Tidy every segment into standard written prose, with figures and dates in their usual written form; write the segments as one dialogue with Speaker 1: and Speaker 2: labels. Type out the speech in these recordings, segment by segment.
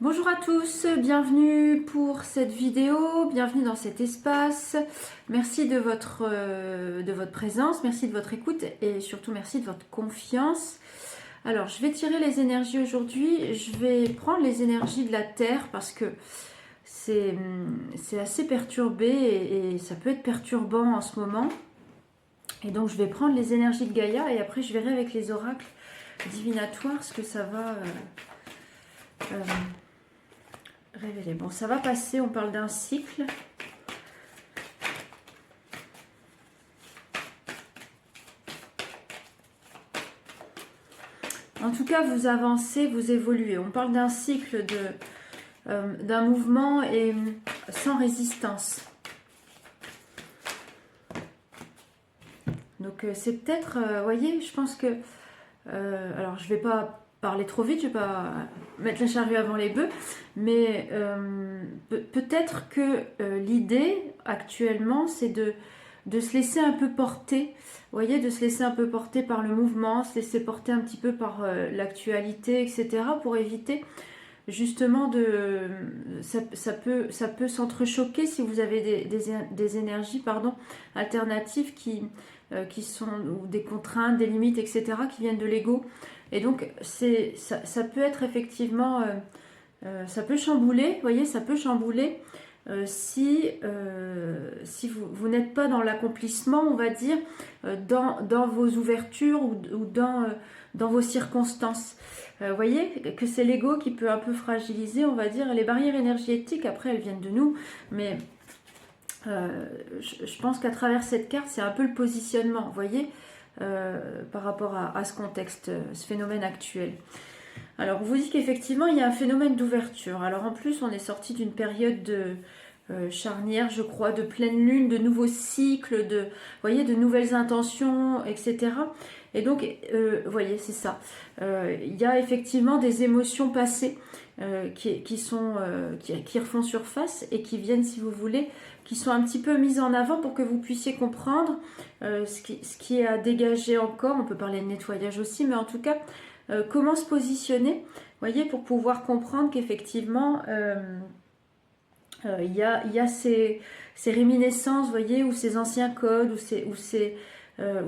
Speaker 1: Bonjour à tous, bienvenue pour cette vidéo, bienvenue dans cet espace. Merci de votre présence, merci de votre écoute et surtout merci de votre confiance. Alors, je vais tirer les énergies aujourd'hui. Je vais prendre les énergies de la Terre parce que c'est assez perturbé et ça peut être perturbant en ce moment. Et donc, je vais prendre les énergies de Gaïa et après, je verrai avec les oracles divinatoires ce que ça va révéler. Bon, ça va passer, on parle d'un cycle. En tout cas, vous avancez, vous évoluez. On parle d'un cycle d'un mouvement et sans résistance. Donc c'est peut-être, voyez, je pense que, alors je vais pas parler trop vite, je vais pas mettre la charrue avant les bœufs, mais peut-être que l'idée actuellement, c'est de se laisser un peu porter, vous voyez, de se laisser un peu porter par le mouvement, se laisser porter un petit peu par l'actualité, etc., pour éviter justement ça peut s'entrechoquer si vous avez des énergies alternatives qui sont, ou des contraintes, des limites, etc., qui viennent de l'ego. Et donc ça peut être effectivement, ça peut chambouler, vous voyez, ça peut chambouler si vous n'êtes pas dans l'accomplissement, on va dire, dans vos ouvertures ou dans vos circonstances. Vous voyez que c'est l'ego qui peut un peu fragiliser, on va dire, les barrières énergétiques. Après, elles viennent de nous, mais je pense qu'à travers cette carte, c'est un peu le positionnement, vous voyez, par rapport à ce contexte, ce phénomène actuel. Alors, on vous dit qu'effectivement, il y a un phénomène d'ouverture. Alors, en plus, on est sorti d'une période charnière, je crois, de pleine lune, de nouveaux cycles, vous voyez, de nouvelles intentions, etc. Et donc, vous voyez, c'est ça. Il y a effectivement des émotions passées qui refont surface et qui viennent, si vous voulez, qui sont un petit peu mises en avant pour que vous puissiez comprendre ce qui est à dégager encore. On peut parler de nettoyage aussi, mais en tout cas, comment se positionner, voyez, pour pouvoir comprendre qu'effectivement, il y a ces réminiscences, voyez, ou ces anciens codes, ou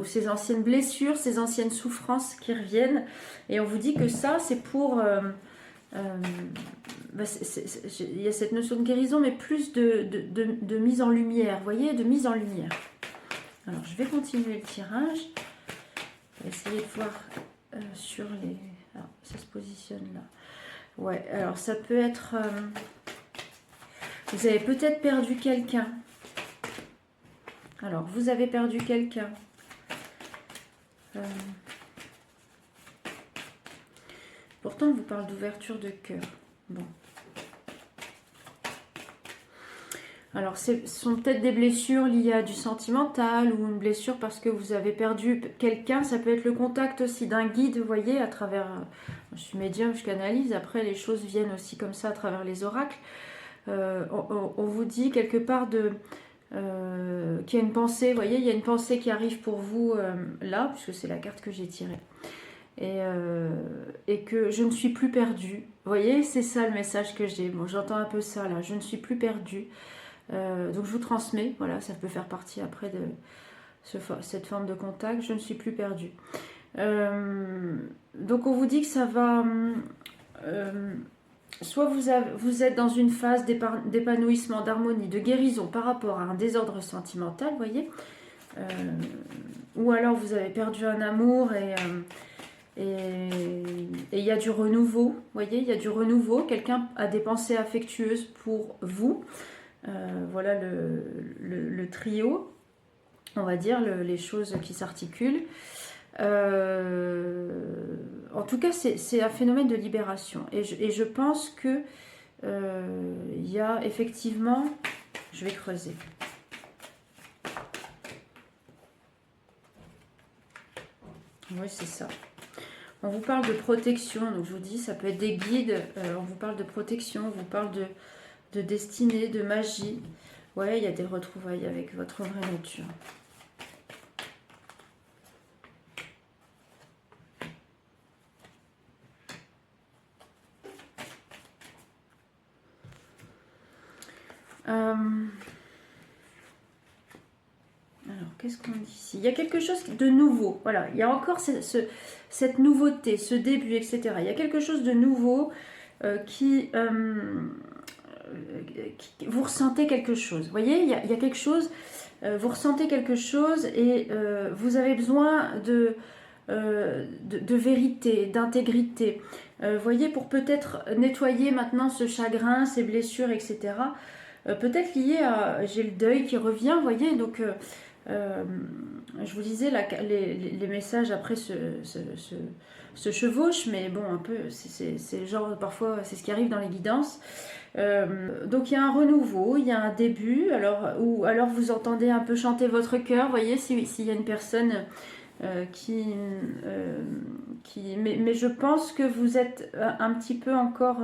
Speaker 1: ces anciennes blessures, ces anciennes souffrances qui reviennent. Et on vous dit que ça, c'est pour... il y a cette notion de guérison, mais plus de mise en lumière, voyez, de mise en lumière. Alors, je vais continuer le tirage. Je vais essayer de voir sur les... Alors, ça se positionne là. Ouais, alors ça peut être... vous avez peut-être perdu quelqu'un. Alors, vous avez perdu quelqu'un. Pourtant, on vous parle d'ouverture de cœur. Bon. Alors, ce sont peut-être des blessures liées à du sentimental ou une blessure parce que vous avez perdu quelqu'un. Ça peut être le contact aussi d'un guide, vous voyez, à travers... Je suis médium, je canalise. Après, les choses viennent aussi comme ça à travers les oracles. On vous dit quelque part qu'il y a une pensée, vous voyez, il y a une pensée qui arrive pour vous là, puisque c'est la carte que j'ai tirée. Et que je ne suis plus perdue. Vous voyez, c'est ça le message que j'ai. Bon, j'entends un peu ça là, je ne suis plus perdue. Donc je vous transmets, voilà, ça peut faire partie après de cette forme de contact. Je ne suis plus perdue. Donc on vous dit que ça va... soit vous êtes dans une phase d'épanouissement, d'harmonie, de guérison par rapport à un désordre sentimental, vous voyez, ou alors vous avez perdu un amour et il y a du renouveau, vous voyez, il y a du renouveau, quelqu'un a des pensées affectueuses pour vous. Voilà le trio, on va dire, les choses qui s'articulent. En tout cas, c'est un phénomène de libération. Et je pense que il y a effectivement... Je vais creuser. Oui, c'est ça. On vous parle de protection, donc je vous dis, ça peut être des guides. On vous parle de protection, on vous parle de destinée, de magie. Ouais, il y a des retrouvailles avec votre vraie nature. Alors, qu'est-ce qu'on dit ici? Il y a quelque chose de nouveau. Voilà, il y a encore cette nouveauté, ce début, etc. Il y a quelque chose de nouveau vous ressentez quelque chose. Vous voyez, il y a quelque chose, vous ressentez quelque chose et vous avez besoin de vérité, d'intégrité. Vous voyez, pour peut-être nettoyer maintenant ce chagrin, ces blessures, etc. Peut-être lié à... J'ai le deuil qui revient, vous voyez, donc... je vous disais, les messages après se chevauchent, mais bon, un peu, c'est genre, parfois, c'est ce qui arrive dans les guidances. Donc il y a un renouveau, il y a un début, ou alors vous entendez un peu chanter votre cœur, vous voyez, s'il y a une personne mais je pense que vous êtes un petit peu encore...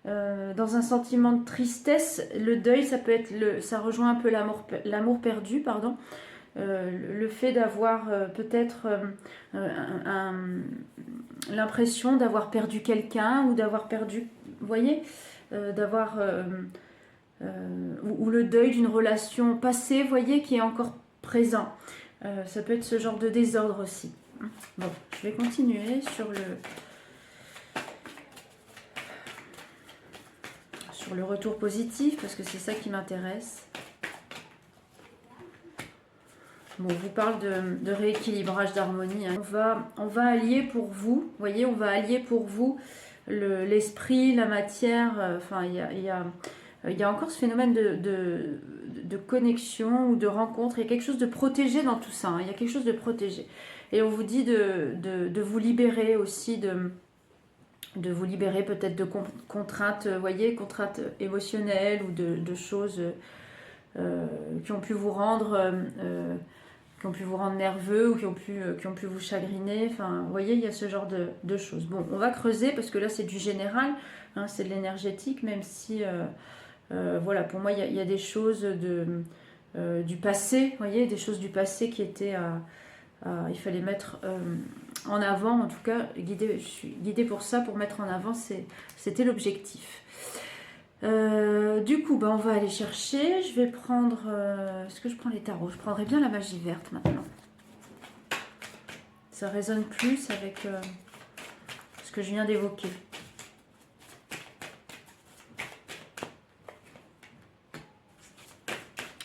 Speaker 1: dans un sentiment de tristesse. Le deuil, ça peut être ça rejoint un peu l'amour perdu, pardon. Le fait d'avoir peut-être l'impression d'avoir perdu quelqu'un ou d'avoir perdu, vous voyez, d'avoir ou le deuil d'une relation passée, vous voyez, qui est encore présent. Ça peut être ce genre de désordre aussi. Bon, je vais continuer sur le retour positif parce que c'est ça qui m'intéresse. Bon, on vous parle de rééquilibrage, d'harmonie. Hein. On va allier pour vous, vous voyez, on va allier pour vous l'esprit, la matière. Enfin, il y a encore ce phénomène de connexion ou de rencontre. Il y a quelque chose de protégé dans tout ça. Hein. Il y a quelque chose de protégé. Et on vous dit de vous libérer aussi de vous libérer peut-être de contraintes, voyez, contraintes émotionnelles ou de choses qui ont pu vous rendre nerveux ou qui ont pu vous chagriner. Enfin, vous voyez, il y a ce genre de choses. Bon, on va creuser parce que là, c'est du général, hein, c'est de l'énergétique, même si, voilà, pour moi, il y a des choses du passé, vous voyez, des choses du passé qui étaient il fallait mettre en avant, en tout cas, je suis guidée pour ça, pour mettre en avant, c'était l'objectif. Du coup, on va aller chercher. Je vais prendre... Est-ce que je prends les tarots? Je prendrais bien la magie verte maintenant. Ça résonne plus avec ce que je viens d'évoquer.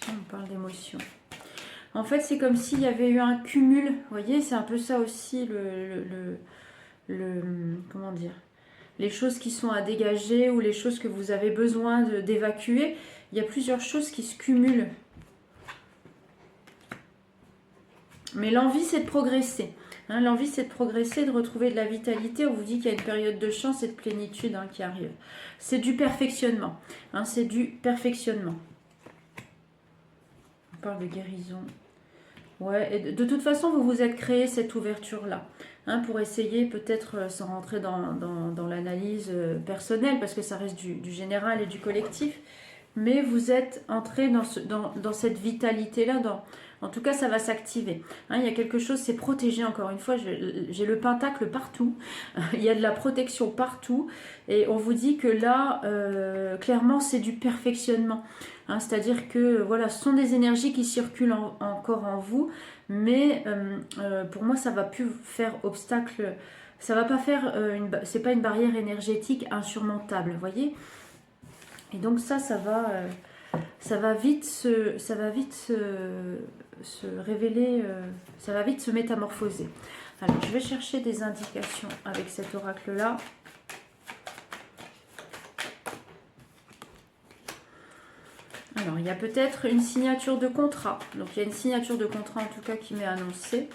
Speaker 1: On parle d'émotion. En fait, c'est comme s'il y avait eu un cumul. Vous voyez, c'est un peu ça aussi, comment dire, les choses qui sont à dégager ou les choses que vous avez besoin d'évacuer. Il y a plusieurs choses qui se cumulent. Mais l'envie, c'est de progresser. Hein, l'envie, c'est de progresser, de retrouver de la vitalité. On vous dit qu'il y a une période de chance et de plénitude qui arrive. C'est du perfectionnement. Hein, c'est du perfectionnement. On parle de guérison. Ouais, et de toute façon, vous vous êtes créé cette ouverture-là. Hein, pour essayer peut-être sans rentrer dans l'analyse personnelle, parce que ça reste du général et du collectif. Mais vous êtes entré dans cette vitalité-là, en tout cas, ça va s'activer. Hein, il y a quelque chose, c'est protégé encore une fois. J'ai le pentacle partout. Il y a de la protection partout. Et on vous dit que là, clairement, c'est du perfectionnement. Hein, c'est-à-dire que voilà, ce sont des énergies qui circulent encore en vous. Mais pour moi, ça ne va plus faire obstacle. Ça va pas faire... c'est pas une barrière énergétique insurmontable, vous voyez. Et donc ça va vite se révéler, ça va vite se métamorphoser. Alors, je vais chercher des indications avec cet oracle-là. Alors, il y a peut-être une signature de contrat. Donc, il y a une signature de contrat, en tout cas, qui m'est annoncée.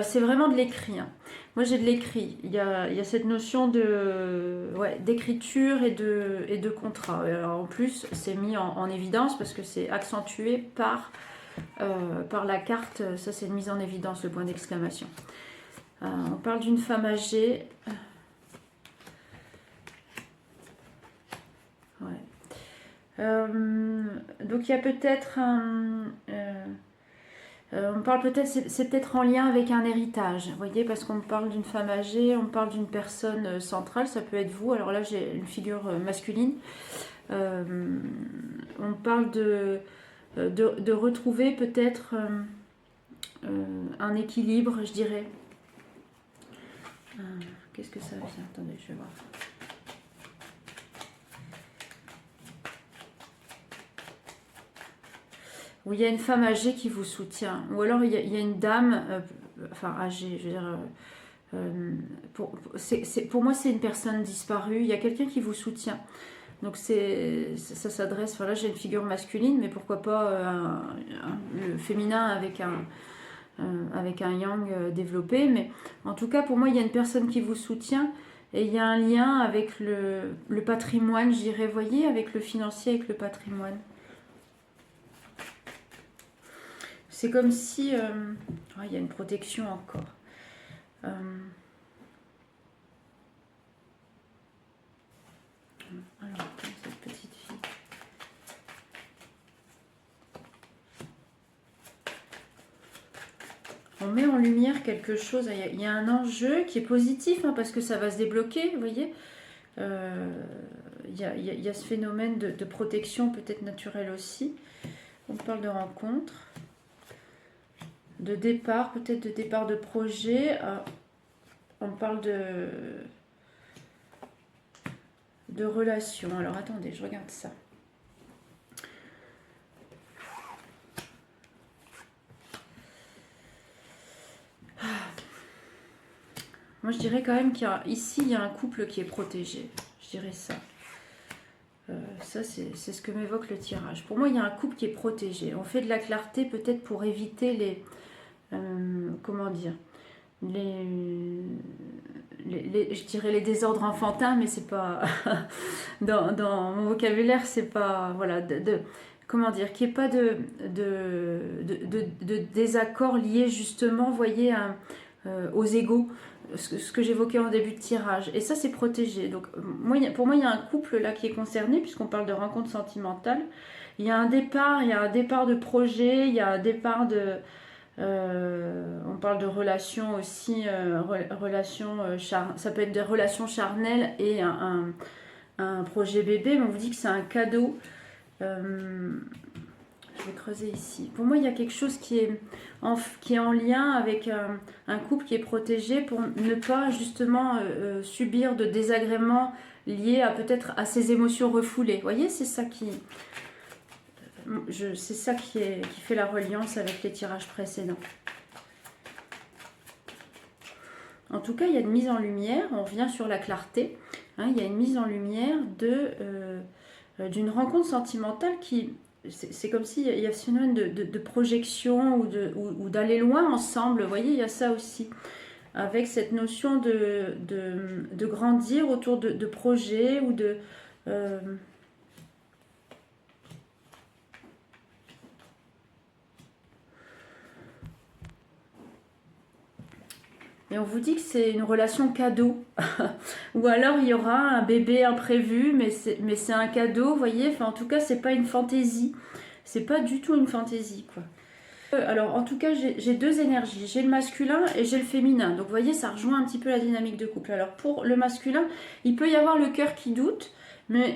Speaker 1: C'est vraiment de l'écrit. Hein. Moi, j'ai de l'écrit. Il y a cette notion d'écriture et de contrat. Alors, en plus, c'est mis en évidence parce que c'est accentué par la carte. Ça, c'est une mise en évidence, le point d'exclamation. On parle d'une femme âgée. Ouais. Donc, il y a peut-être On parle peut-être, c'est peut-être en lien avec un héritage, vous voyez, parce qu'on parle d'une femme âgée, on parle d'une personne centrale, ça peut être vous. Alors là, j'ai une figure masculine. On parle de retrouver peut-être un équilibre, je dirais. Qu'est-ce que ça vient? Attendez, je vais voir. Où il y a une femme âgée qui vous soutient. Ou alors il y a une dame, enfin âgée, je veux dire... pour moi, c'est une personne disparue. Il y a quelqu'un qui vous soutient. Donc ça s'adresse... Enfin là, j'ai une figure masculine, mais pourquoi pas le féminin avec un yang développé. Mais en tout cas, pour moi, il y a une personne qui vous soutient. Et il y a un lien avec le patrimoine, je dirais, voyez, avec le financier, avec le patrimoine. C'est comme si... il y a une protection encore. Alors, cette petite fille. On met en lumière quelque chose. Il y a un enjeu qui est positif, hein, parce que ça va se débloquer, vous voyez. Il y a ce phénomène de protection, peut-être naturelle aussi. On parle de rencontre, de départ, peut-être de départ de projet. On parle de relation. Alors attendez, je regarde ça. Moi je dirais quand même qu'ici il y a un couple qui est protégé. Je dirais ça. Ça c'est ce que m'évoque le tirage. Pour moi il y a un couple qui est protégé. On fait de la clarté peut-être pour éviter les... comment dire, je dirais les désordres enfantins, mais c'est pas dans mon vocabulaire, c'est pas voilà comment dire, qu'il n'y ait pas de désaccord lié justement, voyez, aux égos, ce que j'évoquais en début de tirage. Et ça, c'est protégé. Donc pour moi, il y a un couple là qui est concerné, puisqu'on parle de rencontre sentimentale. Il y a un départ de projet, il y a un départ de... on parle de relations aussi, ça peut être des relations charnelles et un projet bébé, mais on vous dit que c'est un cadeau. Je vais creuser ici. Pour moi, il y a quelque chose qui est en lien avec un couple qui est protégé pour ne pas justement subir de désagréments liés à peut-être à ses émotions refoulées. Vous voyez, c'est ça qui fait la reliance avec les tirages précédents. En tout cas, il y a une mise en lumière, on revient sur la clarté, hein, il y a une mise en lumière d'une rencontre sentimentale qui... C'est comme s'il y a ce phénomène de projection ou d'aller loin ensemble, vous voyez, il y a ça aussi. Avec cette notion de grandir autour de projets ou de... Et on vous dit que c'est une relation cadeau. Ou alors il y aura un bébé imprévu, mais c'est un cadeau, vous voyez. Enfin, en tout cas, c'est pas une fantaisie. C'est pas du tout une fantaisie, quoi. Alors, en tout cas, j'ai deux énergies. J'ai le masculin et j'ai le féminin. Donc, vous voyez, ça rejoint un petit peu la dynamique de couple. Alors, pour le masculin, il peut y avoir le cœur qui doute, mais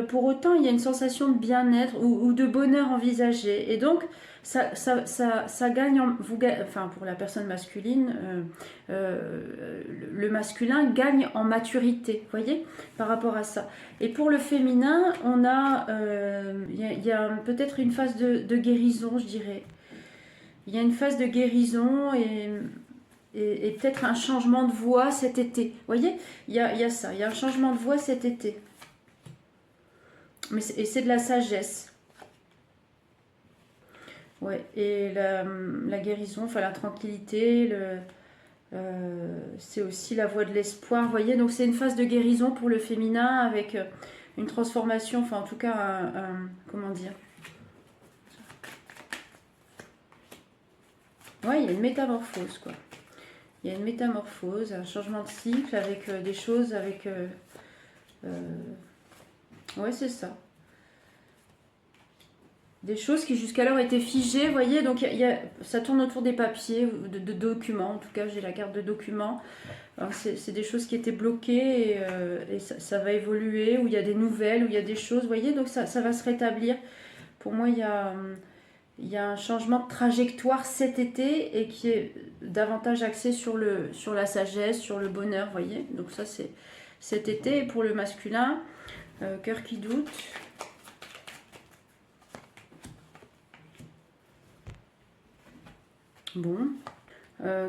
Speaker 1: pour autant, il y a une sensation de bien-être ou de bonheur envisagé. Et donc, ça gagne, enfin pour la personne masculine, le masculin gagne en maturité, vous voyez, par rapport à ça. Et pour le féminin, on a, il y a peut-être une phase de guérison, je dirais. Il y a une phase de guérison et peut-être un changement de voix cet été. Vous voyez, il y a ça, il y a un changement de voix cet été. Et c'est de la sagesse. Ouais, et la guérison, enfin la tranquillité, c'est aussi la voie de l'espoir, vous voyez. Donc c'est une phase de guérison pour le féminin avec une transformation, enfin en tout cas, comment dire. Ouais, il y a une métamorphose, quoi. Il y a une métamorphose, un changement de cycle avec des choses, avec... ouais, c'est ça. des choses qui jusqu'alors étaient figées, vous voyez, donc ça tourne autour des papiers, de documents, en tout cas j'ai la carte de documents. C'est des choses qui étaient bloquées et ça va évoluer, où il y a des nouvelles, où il y a des choses, vous voyez, donc ça va se rétablir. Pour moi, il y a un changement de trajectoire cet été et qui est davantage axé sur la sagesse, sur le bonheur, vous voyez. Donc ça, c'est cet été. Et pour le masculin, cœur qui doute. Bon,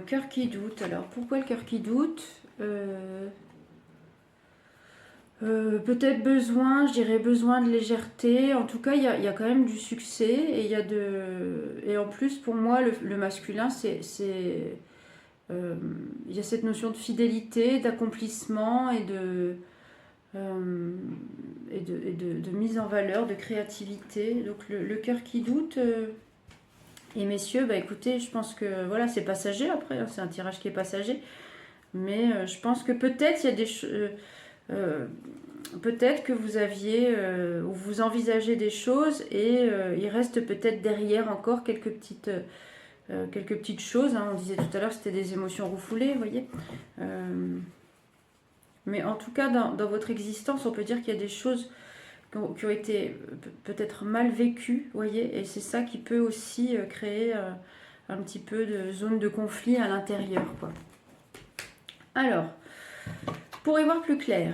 Speaker 1: cœur qui doute. Alors, pourquoi le cœur qui doute? Peut-être besoin, je dirais besoin de légèreté. En tout cas, il y a quand même du succès. Et en plus, pour moi, le masculin, il y a cette notion de fidélité, d'accomplissement et de mise en valeur, de créativité. Donc, le cœur qui doute... Et messieurs, bah écoutez, je pense que voilà, c'est passager après, hein, c'est un tirage qui est passager. Mais je pense que peut-être il y a des choses. Peut-être que vous aviez ou vous envisagez des choses et il reste peut-être derrière encore quelques petites choses. Hein. On disait tout à l'heure c'était des émotions refoulées, vous voyez. Mais en tout cas, dans votre existence, on peut dire qu'il y a des choses qui ont été peut-être mal vécues, vous voyez, et c'est ça qui peut aussi créer un petit peu de zone de conflit à l'intérieur, quoi. Alors, pour y voir plus clair,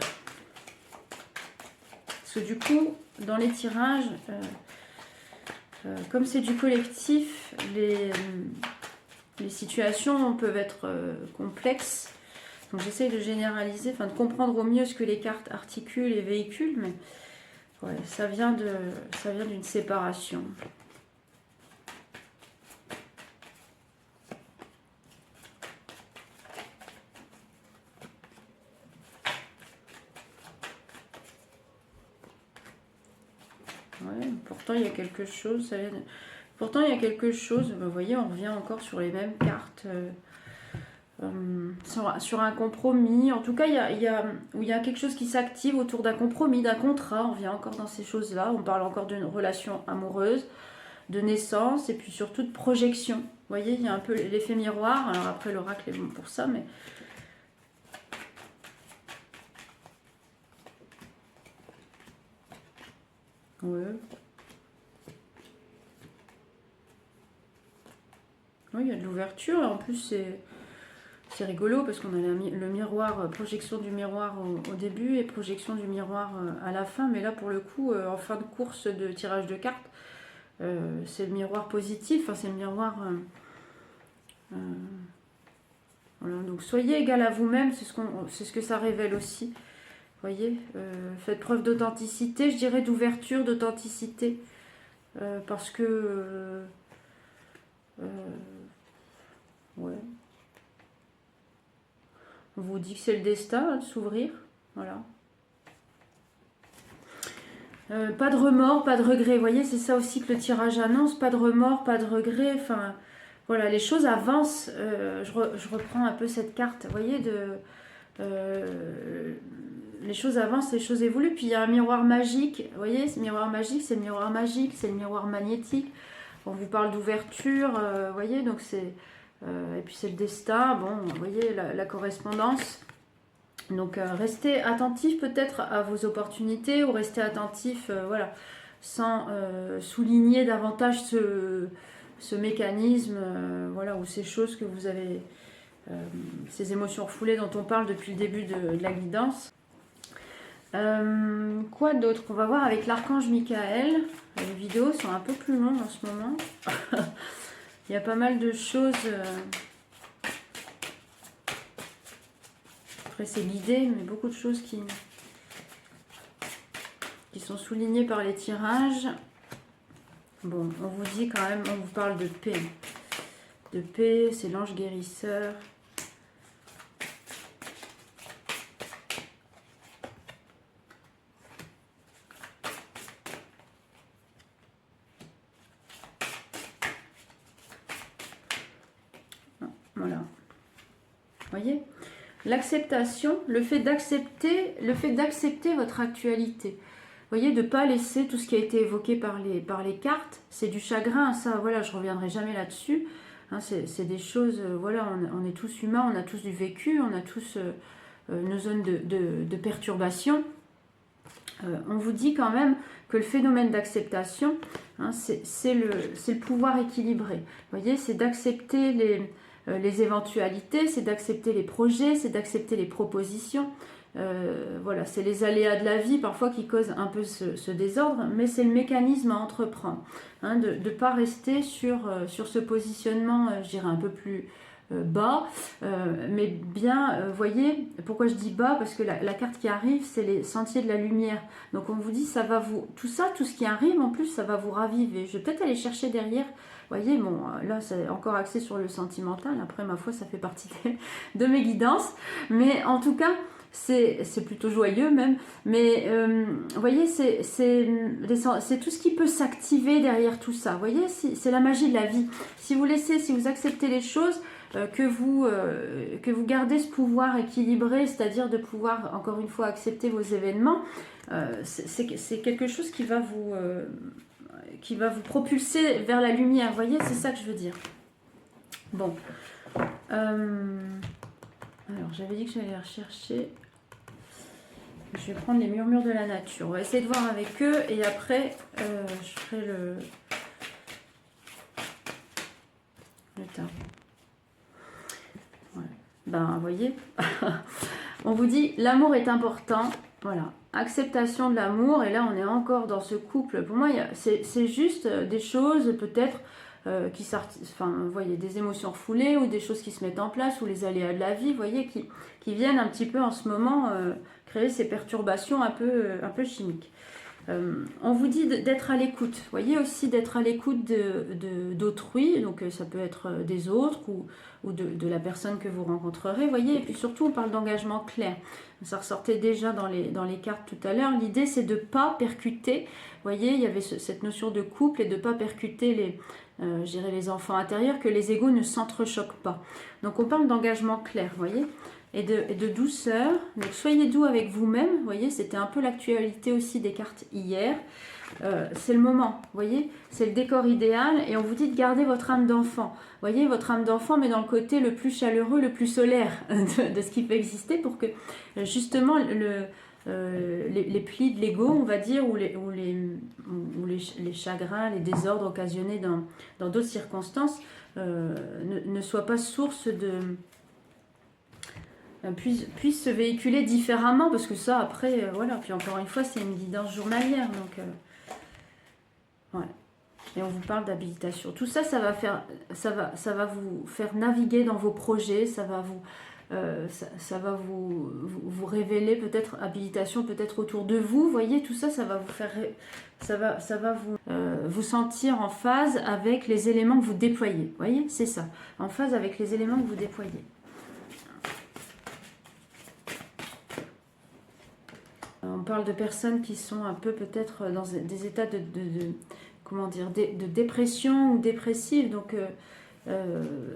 Speaker 1: parce que du coup, dans les tirages, comme c'est du collectif, les situations peuvent être complexes. Donc j'essaye de généraliser, enfin de comprendre au mieux ce que les cartes articulent et véhiculent, mais ouais, ça vient d'une séparation. Ouais, pourtant il y a quelque chose, pourtant il y a quelque chose, vous voyez, on revient encore sur les mêmes cartes, sur un compromis. En tout cas, il y a quelque chose qui s'active autour d'un compromis, d'un contrat. On vient encore dans ces choses-là. On parle encore d'une relation amoureuse, de naissance et puis surtout de projection. Vous voyez, il y a un peu l'effet miroir. Alors après, l'oracle est bon pour ça, mais... Ouais. Oui, il y a de l'ouverture. En plus, c'est rigolo parce qu'on a le miroir, projection du miroir au début et projection du miroir à la fin. Mais là, pour le coup, en fin de course de tirage de cartes, c'est le miroir positif, enfin, c'est le miroir... voilà. Donc, soyez égal à vous-même, c'est ce que ça révèle aussi. Vous voyez, faites preuve d'authenticité, je dirais d'ouverture, d'authenticité. Parce que... ouais. On vous dit que c'est le destin hein, de s'ouvrir. Voilà. Pas de remords, pas de regrets. Vous voyez, c'est ça aussi que le tirage annonce. Pas de remords, pas de regrets. Enfin, voilà, les choses avancent. Je reprends un peu cette carte, vous voyez, les choses avancent, les choses évoluent. Puis il y a un miroir magique. Vous voyez, ce miroir magique, c'est le miroir magique, c'est le miroir magnétique. On vous parle d'ouverture, vous voyez, donc c'est... et puis c'est le destin, bon, vous voyez, la correspondance. Donc restez attentif peut-être à vos opportunités ou restez attentif, voilà, sans souligner davantage ce mécanisme, voilà, ou ces choses que vous avez, ces émotions refoulées dont on parle depuis le début de la guidance. Quoi d'autre qu'on va voir avec l'archange Michael. Les vidéos sont un peu plus longues en ce moment. Il y a pas mal de choses. Après c'est guidé, mais beaucoup de choses qui sont soulignées par les tirages. Bon, on vous dit quand même, on vous parle de paix. De paix, c'est l'ange guérisseur. Voilà. Vous voyez, l'acceptation, le fait d'accepter votre actualité. voyez, de ne pas laisser tout ce qui a été évoqué par les cartes. C'est du chagrin, ça, voilà, je ne reviendrai jamais là-dessus. Hein, c'est des choses, voilà, on est tous humains, on a tous du vécu, on a tous nos zones de perturbation. On vous dit quand même que le phénomène d'acceptation, hein, c'est le pouvoir équilibré. Vous voyez, c'est d'accepter les éventualités, c'est d'accepter les projets, c'est d'accepter les propositions. Voilà, c'est les aléas de la vie parfois qui causent un peu ce désordre, mais c'est le mécanisme à entreprendre, hein, de ne pas rester sur ce positionnement, je dirais un peu plus bas, mais bien, voyez, pourquoi je dis bas, parce que la carte qui arrive, c'est les sentiers de la lumière. Donc on vous dit, ça va vous, tout ça, tout ce qui arrive, en plus, ça va vous raviver. Je vais peut-être aller chercher derrière. Voyez, bon, là, c'est encore axé sur le sentimental. Après, ma foi, ça fait partie de mes guidances. Mais en tout cas, c'est plutôt joyeux même, mais vous voyez, c'est tout ce qui peut s'activer derrière tout ça. Vous voyez, c'est la magie de la vie. Si vous laissez, si vous acceptez les choses, que vous gardez ce pouvoir équilibré, c'est-à-dire de pouvoir, encore une fois, accepter vos événements, c'est quelque chose qui va vous propulser vers la lumière. Vous voyez, c'est ça que je veux dire. Bon. Alors, j'avais dit que j'allais rechercher. Je vais prendre les murmures de la nature. On va essayer de voir avec eux et après, je ferai le tarot. Voilà. Ben, vous voyez, on vous dit l'amour est important. Voilà, acceptation de l'amour. Et là, on est encore dans ce couple. Pour moi, c'est juste des choses peut-être qui sortent, enfin, vous voyez, des émotions refoulées ou des choses qui se mettent en place ou les aléas de la vie, vous voyez, qui viennent un petit peu en ce moment créer ces perturbations un peu chimiques. On vous dit d'être à l'écoute, vous voyez, aussi d'être à l'écoute d'autrui, donc ça peut être des autres ou de la personne que vous rencontrerez, vous voyez, et puis surtout on parle d'engagement clair. Ça ressortait déjà dans les cartes tout à l'heure. L'idée c'est de ne pas percuter, vous voyez, il y avait cette notion de couple et de ne pas percuter je dirais les enfants intérieurs, que les égos ne s'entrechoquent pas. Donc on parle d'engagement clair, vous voyez, et de douceur. Donc soyez doux avec vous-même, vous voyez, c'était un peu l'actualité aussi des cartes hier. C'est le moment, vous voyez, c'est le décor idéal et on vous dit de garder votre âme d'enfant. Vous voyez, votre âme d'enfant, mais dans le côté le plus chaleureux, le plus solaire de ce qui peut exister pour que justement les plis de l'ego, on va dire, ou les chagrins, les désordres occasionnés dans d'autres circonstances ne soient pas source puissent se véhiculer différemment, parce que ça après, voilà, puis encore une fois c'est une guidance journalière, donc ouais. Et on vous parle d'habilitation. Tout ça, ça va vous faire naviguer dans vos projets, ça va vous révéler peut-être habilitation, peut-être autour de vous. Vous voyez, tout ça, ça va vous faire, ça va vous sentir en phase avec les éléments que vous déployez. Vous voyez, c'est ça, en phase avec les éléments que vous déployez. On parle de personnes qui sont un peu peut-être dans des états comment dire, de dépression ou dépressive. Donc,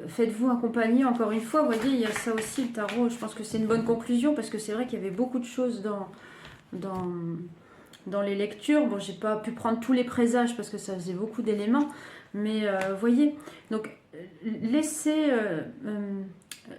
Speaker 1: faites-vous accompagner encore une fois. Vous voyez, il y a ça aussi, le tarot. Je pense que c'est une bonne conclusion parce que c'est vrai qu'il y avait beaucoup de choses dans les lectures. Bon, j'ai pas pu prendre tous les présages parce que ça faisait beaucoup d'éléments. Mais voyez, donc laissez...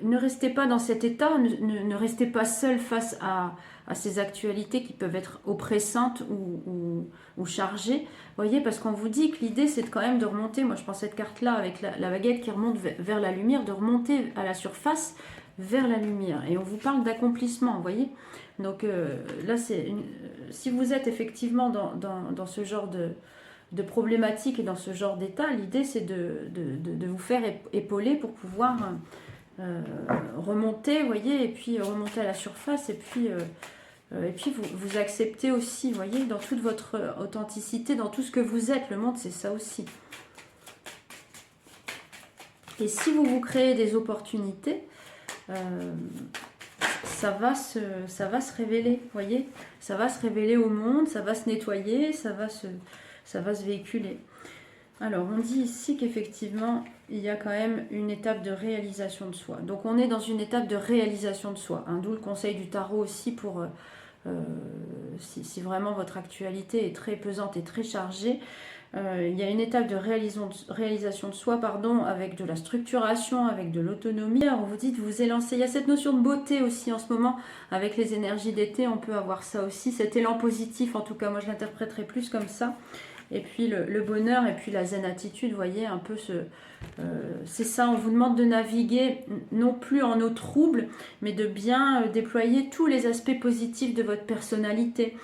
Speaker 1: ne restez pas dans cet état, ne restez pas seul face à ces actualités qui peuvent être oppressantes ou chargées. Voyez, parce qu'on vous dit que l'idée c'est quand même de remonter, moi je prends cette carte-là avec la baguette qui remonte vers la lumière, de remonter à la surface vers la lumière. Et on vous parle d'accomplissement, vous voyez. Donc là, si vous êtes effectivement dans ce genre de problématique et dans ce genre d'état, l'idée c'est de vous faire épauler pour pouvoir... remonter, vous voyez, et puis remonter à la surface, et puis vous acceptez aussi, vous voyez, dans toute votre authenticité, dans tout ce que vous êtes. Le monde, c'est ça aussi. Et si vous vous créez des opportunités, ça va se révéler, vous voyez, ça va se révéler au monde, ça va se nettoyer, ça va se véhiculer. Alors, on dit ici qu'effectivement, il y a quand même une étape de réalisation de soi. Donc, on est dans une étape de réalisation de soi. Hein, d'où le conseil du tarot aussi pour si vraiment votre actualité est très pesante et très chargée, il y a une étape de réalisation de soi, pardon, avec de la structuration, avec de l'autonomie. On vous dit de vous élancer. Il y a cette notion de beauté aussi en ce moment, avec les énergies d'été, on peut avoir ça aussi, cet élan positif, en tout cas moi je l'interpréterais plus comme ça. Et puis le bonheur et puis la zen attitude, vous voyez, un peu c'est ça, on vous demande de naviguer non plus en eau trouble, mais de bien déployer tous les aspects positifs de votre personnalité.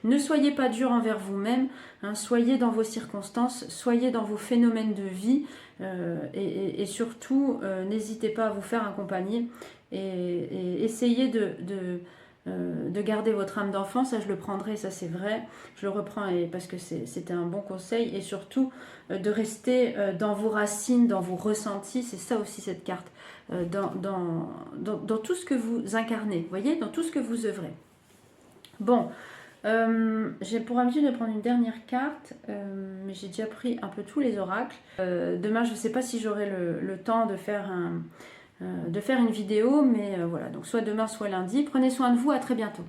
Speaker 1: Ne soyez pas dur envers vous-même, hein, soyez dans vos circonstances, soyez dans vos phénomènes de vie et surtout n'hésitez pas à vous faire accompagner et essayez de garder votre âme d'enfant, ça je le prendrai, ça c'est vrai, je le reprends parce que c'était un bon conseil, et surtout de rester dans vos racines, dans vos ressentis, c'est ça aussi cette carte, dans tout ce que vous incarnez, vous voyez, dans tout ce que vous œuvrez. Bon, j'ai pour habitude de prendre une dernière carte, mais j'ai déjà pris un peu tous les oracles. Demain, je ne sais pas si j'aurai le temps de faire une vidéo, mais voilà, donc soit demain, soit lundi. Prenez soin de vous, à très bientôt.